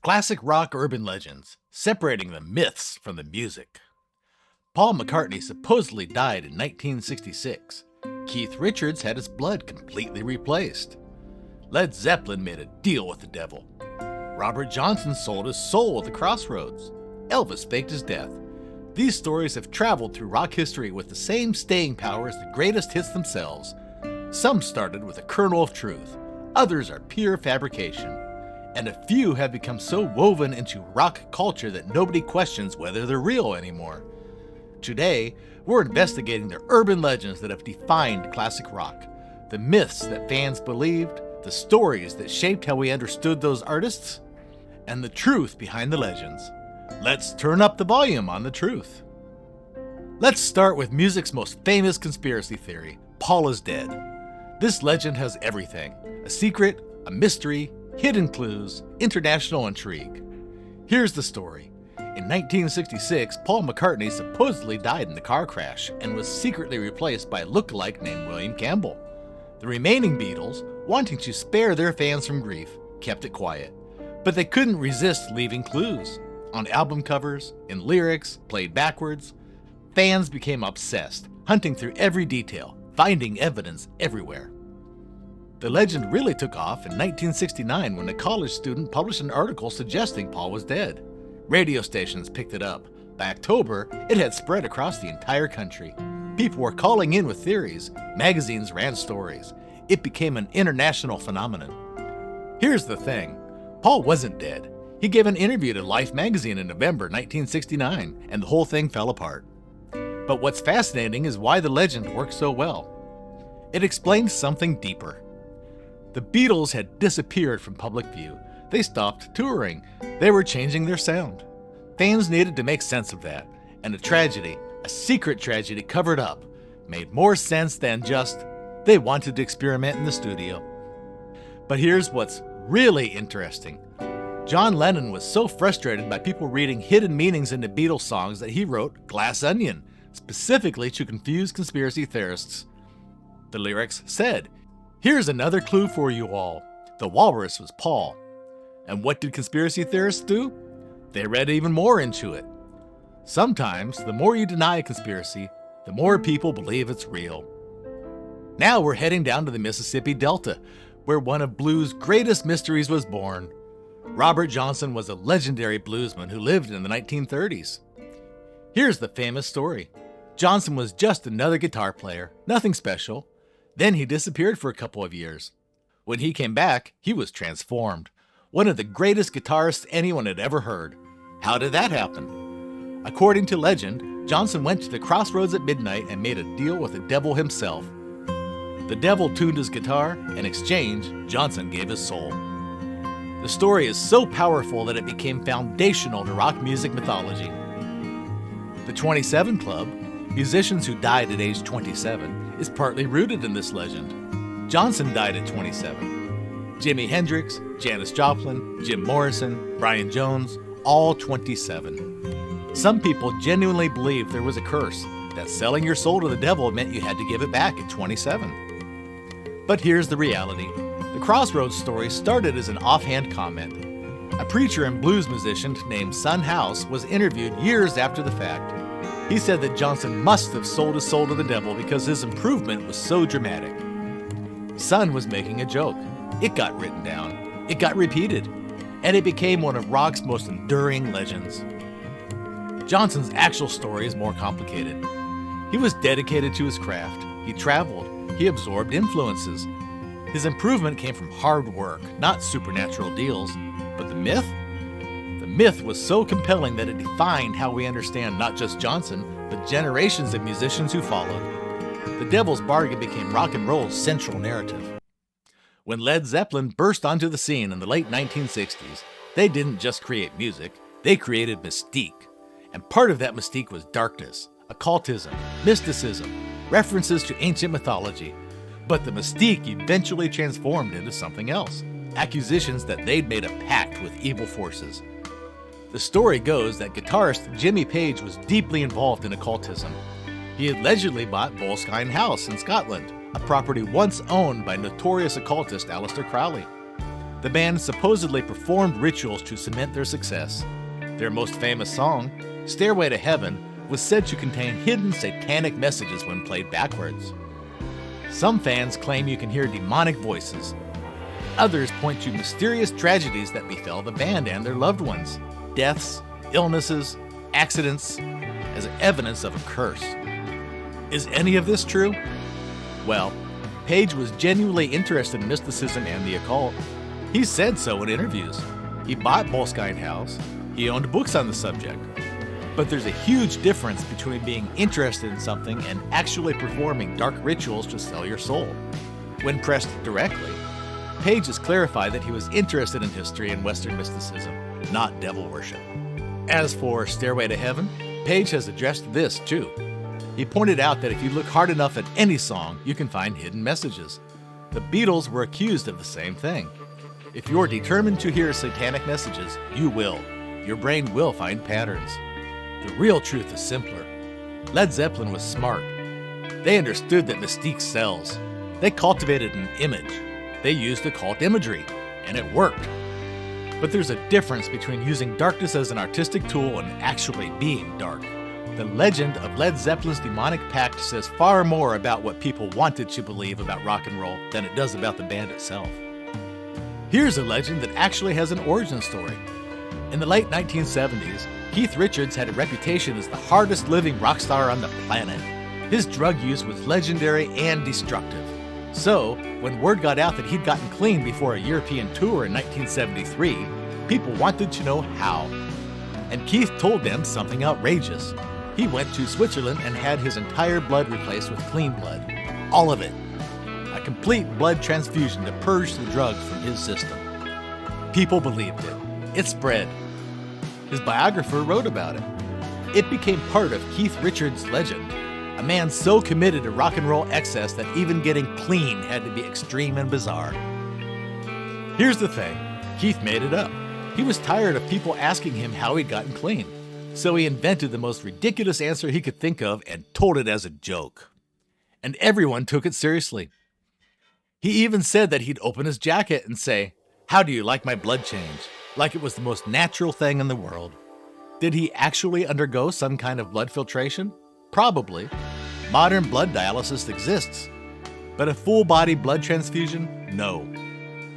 Classic rock urban legends, separating the myths from the music. Paul McCartney supposedly died in 1966. Keith Richards had his blood completely replaced. Led Zeppelin made a deal with the devil. Robert Johnson sold his soul at the crossroads. Elvis faked his death. These stories have traveled through rock history with the same staying power as the greatest hits themselves. Some started with a kernel of truth. Others are pure fabrication. And a few have become so woven into rock culture that nobody questions whether they're real anymore. Today, we're investigating the urban legends that have defined classic rock, the myths that fans believed, the stories that shaped how we understood those artists, and the truth behind the legends. Let's turn up the volume on the truth. Let's start with music's most famous conspiracy theory, Paul is dead. This legend has everything: a secret, a mystery, hidden clues, international intrigue. Here's the story. In 1966, Paul McCartney supposedly died in a car crash and was secretly replaced by a lookalike named William Campbell. The remaining Beatles, wanting to spare their fans from grief, kept it quiet. But they couldn't resist leaving clues. On album covers, in lyrics, played backwards, fans became obsessed, hunting through every detail, finding evidence everywhere. The legend really took off in 1969 when a college student published an article suggesting Paul was dead. Radio stations picked it up. By October, it had spread across the entire country. People were calling in with theories. Magazines ran stories. It became an international phenomenon. Here's the thing. Paul wasn't dead. He gave an interview to Life magazine in November 1969, and the whole thing fell apart. But what's fascinating is why the legend worked so well. It explains something deeper. The Beatles had disappeared from public view. They stopped touring. They were changing their sound. Fans needed to make sense of that, and a tragedy, a secret tragedy covered up, made more sense than just they wanted to experiment in the studio. But here's what's really interesting. John Lennon was so frustrated by people reading hidden meanings into Beatles songs that he wrote Glass Onion, specifically to confuse conspiracy theorists. The lyrics said, "Here's another clue for you all. The walrus was Paul." And what did conspiracy theorists do? They read even more into it. Sometimes, the more you deny a conspiracy, the more people believe it's real. Now we're heading down to the Mississippi Delta, where one of blues' greatest mysteries was born. Robert Johnson was a legendary bluesman who lived in the 1930s. Here's the famous story. Johnson was just another guitar player, nothing special. Then he disappeared for a couple of years. When he came back, he was transformed. One of the greatest guitarists anyone had ever heard. How did that happen? According to legend, Johnson went to the crossroads at midnight and made a deal with the devil himself. The devil tuned his guitar. In exchange, Johnson gave his soul. The story is so powerful that it became foundational to rock music mythology. The 27 Club, musicians who died at age 27, is partly rooted in this legend. Johnson died at 27. Jimi Hendrix, Janis Joplin, Jim Morrison, Brian Jones, all 27. Some people genuinely believed there was a curse, that selling your soul to the devil meant you had to give it back at 27. But here's the reality. The Crossroads story started as an offhand comment. A preacher and blues musician named Son House was interviewed years after the fact. He said that Johnson must have sold his soul to the devil because his improvement was so dramatic. Son was making a joke. It got written down. It got repeated. And it became one of rock's most enduring legends. Johnson's actual story is more complicated. He was dedicated to his craft. He traveled. He absorbed influences. His improvement came from hard work, not supernatural deals. But the myth? The myth was so compelling that it defined how we understand not just Johnson, but generations of musicians who followed. The Devil's Bargain became rock and roll's central narrative. When Led Zeppelin burst onto the scene in the late 1960s, they didn't just create music, they created mystique. And part of that mystique was darkness, occultism, mysticism, references to ancient mythology. But the mystique eventually transformed into something else, accusations that they'd made a pact with evil forces. The story goes that guitarist Jimmy Page was deeply involved in occultism. He allegedly bought Boleskine House in Scotland, a property once owned by notorious occultist Aleister Crowley. The band supposedly performed rituals to cement their success. Their most famous song, Stairway to Heaven, was said to contain hidden satanic messages when played backwards. Some fans claim you can hear demonic voices. Others point to mysterious tragedies that befell the band and their loved ones, deaths, illnesses, accidents, as evidence of a curse. Is any of this true? Well, Page was genuinely interested in mysticism and the occult. He said so in interviews. He bought Boleskine House. He owned books on the subject. But there's a huge difference between being interested in something and actually performing dark rituals to sell your soul. When pressed directly, Page has clarified that he was interested in history and Western mysticism, not devil worship. As for Stairway to Heaven, Page has addressed this too. He pointed out that if you look hard enough at any song, you can find hidden messages. The Beatles were accused of the same thing. If you're determined to hear satanic messages, you will. Your brain will find patterns. The real truth is simpler. Led Zeppelin was smart. They understood that mystique sells. They cultivated an image. They used occult imagery, and it worked. But there's a difference between using darkness as an artistic tool and actually being dark. The legend of Led Zeppelin's demonic pact says far more about what people wanted to believe about rock and roll than it does about the band itself. Here's a legend that actually has an origin story. In the late 1970s, Keith Richards had a reputation as the hardest living rock star on the planet. His drug use was legendary and destructive. So, when word got out that he'd gotten clean before a European tour in 1973, people wanted to know how. And Keith told them something outrageous. He went to Switzerland and had his entire blood replaced with clean blood. All of it. A complete blood transfusion to purge the drugs from his system. People believed it. It spread. His biographer wrote about it. It became part of Keith Richards' legend, a man so committed to rock and roll excess that even getting clean had to be extreme and bizarre. Here's the thing, Keith made it up. He was tired of people asking him how he'd gotten clean, so he invented the most ridiculous answer he could think of and told it as a joke. And everyone took it seriously. He even said that he'd open his jacket and say, "How do you like my blood change?" like it was the most natural thing in the world. Did he actually undergo some kind of blood filtration? Probably. Modern blood dialysis exists. But a full-body blood transfusion? No.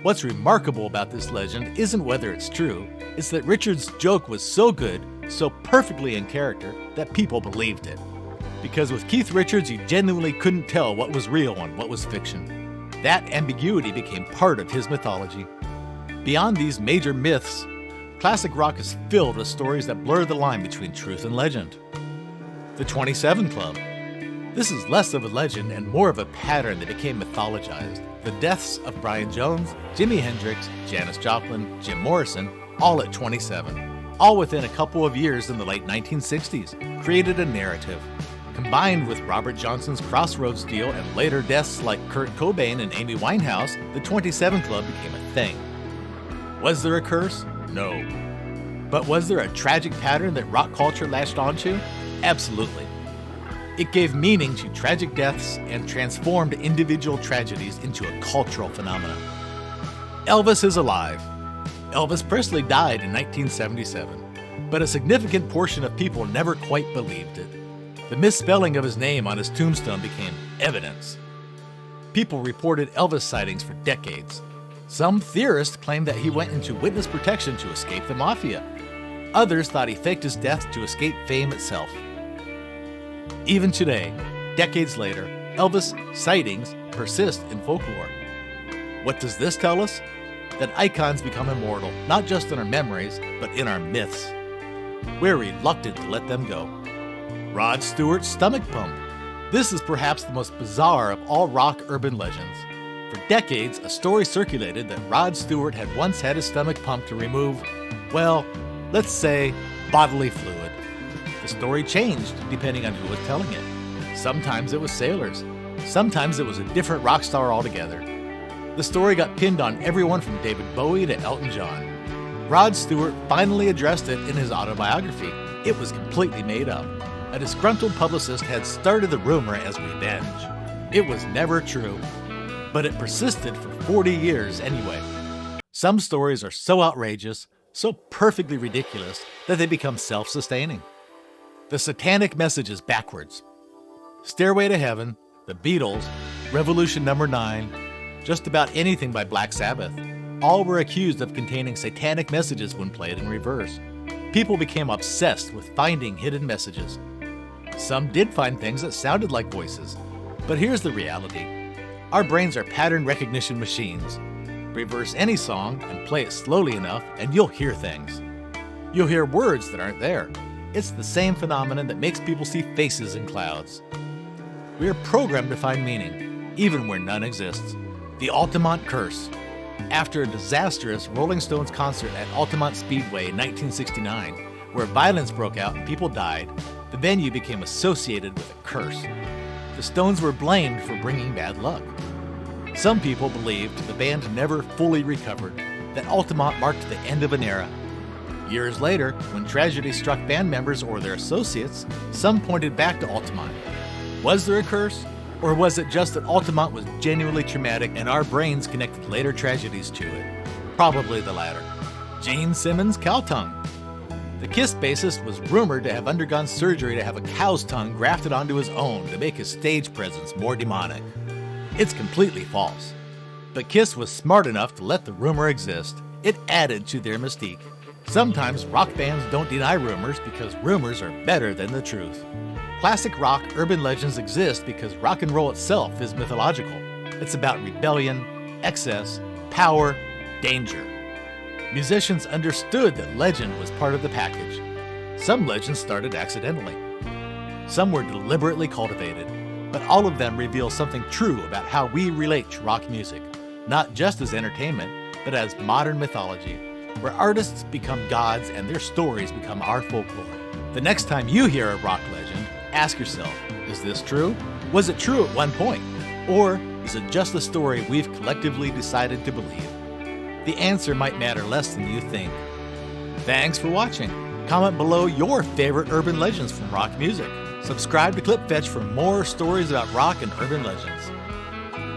What's remarkable about this legend isn't whether it's true, it's that Richards' joke was so good, so perfectly in character, that people believed it. Because with Keith Richards, you genuinely couldn't tell what was real and what was fiction. That ambiguity became part of his mythology. Beyond these major myths, classic rock is filled with stories that blur the line between truth and legend. The 27 Club. This is less of a legend and more of a pattern that became mythologized. The deaths of Brian Jones, Jimi Hendrix, Janis Joplin, Jim Morrison, all at 27, all within a couple of years in the late 1960s, created a narrative. Combined with Robert Johnson's Crossroads deal and later deaths like Kurt Cobain and Amy Winehouse, the 27 Club became a thing. Was there a curse? No. But was there a tragic pattern that rock culture latched onto? Absolutely. It gave meaning to tragic deaths and transformed individual tragedies into a cultural phenomenon. Elvis is alive. Elvis Presley died in 1977, but a significant portion of people never quite believed it. The misspelling of his name on his tombstone became evidence. People reported Elvis sightings for decades. Some theorists claimed that he went into witness protection to escape the mafia. Others thought he faked his death to escape fame itself. Even today, decades later, Elvis sightings persist in folklore. What does this tell us? That icons become immortal, not just in our memories, but in our myths. We're reluctant to let them go. Rod Stewart's stomach pump. This is perhaps the most bizarre of all rock urban legends. For decades, a story circulated that Rod Stewart had once had his stomach pumped to remove, well, let's say, bodily fluid. The story changed depending on who was telling it. Sometimes it was sailors. Sometimes it was a different rock star altogether. The story got pinned on everyone from David Bowie to Elton John. Rod Stewart finally addressed it in his autobiography. It was completely made up. A disgruntled publicist had started the rumor as revenge. It was never true, but it persisted for 40 years anyway. Some stories are so outrageous, so perfectly ridiculous, that they become self-sustaining. The Satanic messages backwards. Stairway to Heaven, The Beatles, Revolution Number 9, just about anything by Black Sabbath. All were accused of containing satanic messages when played in reverse. People became obsessed with finding hidden messages. Some did find things that sounded like voices, but here's the reality. Our brains are pattern recognition machines. Reverse any song and play it slowly enough and you'll hear things. You'll hear words that aren't there. It's the same phenomenon that makes people see faces in clouds. We are programmed to find meaning, even where none exists. The Altamont Curse. After a disastrous Rolling Stones concert at Altamont Speedway in 1969, where violence broke out and people died, the venue became associated with a curse. The Stones were blamed for bringing bad luck. Some people believed the band never fully recovered, that Altamont marked the end of an era. Years later, when tragedy struck band members or their associates, some pointed back to Altamont. Was there a curse? Or was it just that Altamont was genuinely traumatic and our brains connected later tragedies to it? Probably the latter. Gene Simmons' cow tongue. The Kiss bassist was rumored to have undergone surgery to have a cow's tongue grafted onto his own to make his stage presence more demonic. It's completely false. But Kiss was smart enough to let the rumor exist. It added to their mystique. Sometimes rock bands don't deny rumors because rumors are better than the truth. Classic rock urban legends exist because rock and roll itself is mythological. It's about rebellion, excess, power, danger. Musicians understood that legend was part of the package. Some legends started accidentally. Some were deliberately cultivated, but all of them reveal something true about how we relate to rock music, not just as entertainment, but as modern mythology, where artists become gods and their stories become our folklore. The next time you hear a rock legend, ask yourself, is this true? Was it true at one point? Or is it just a story we've collectively decided to believe? The answer might matter less than you think. Thanks for watching. Comment below your favorite urban legends from rock music. Subscribe to Clip Fetch for more stories about rock and urban legends.